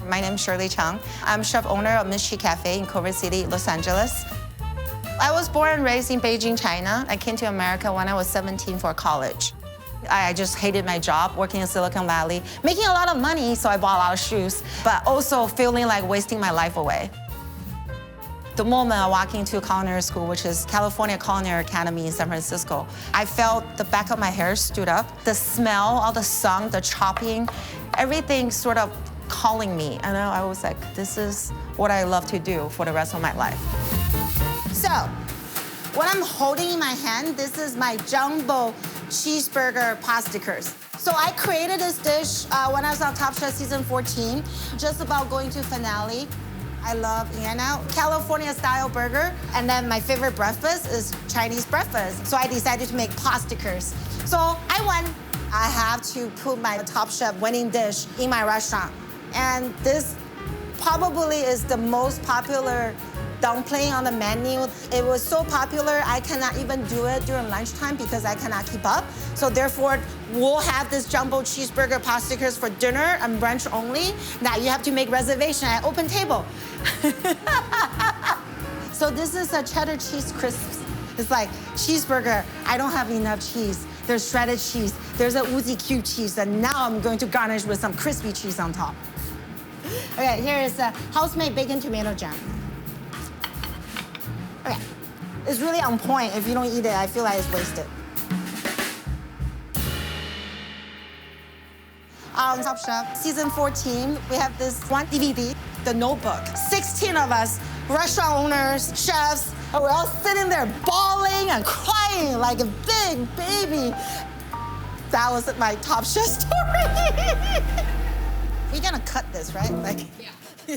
My name is Shirley Chung. I'm chef owner of Mystery Cafe in Culver City, Los Angeles. I was born and raised in Beijing, China. I came to America when I was 17 for college. I just hated my job, working in Silicon Valley, making a lot of money, so I bought a lot of shoes, but also feeling like wasting my life away. The moment I walked into culinary school, which is California Culinary Academy in San Francisco, I felt the back of my hair stood up. The smell of the sun, the chopping, everything sort of calling me. And I was like, this is what I love to do for the rest of my life. So, what I'm holding in my hand, this is my jumbo cheeseburger pastickers. So I created this dish when I was on Top Chef season 14, just about going to finale. I love In-N-Out, California-style burger, and then my favorite breakfast is Chinese breakfast. So I decided to make pastickers. So I won. I have to put my Top Chef winning dish in my restaurant. And this probably is the most popular dumpling on the menu. It was so popular, I cannot even do it during lunchtime because I cannot keep up. So therefore, we'll have this jumbo cheeseburger pastickers for dinner and brunch only. Now you have to make reservation at open table. So this is a cheddar cheese crisps. It's like cheeseburger, I don't have enough cheese. There's shredded cheese, there's a Uzi cube cheese, and now I'm going to garnish with some crispy cheese on top. Okay, here is a house-made bacon tomato jam. Okay, it's really on point. If you don't eat it, I feel like it's wasted. Top Chef, season 14, we have this one DVD, The Notebook. 16 of us, restaurant owners, chefs, and we're all sitting there bawling and crying like a big baby. That was my Top Chef story. We're gonna cut this, right? Like, yeah.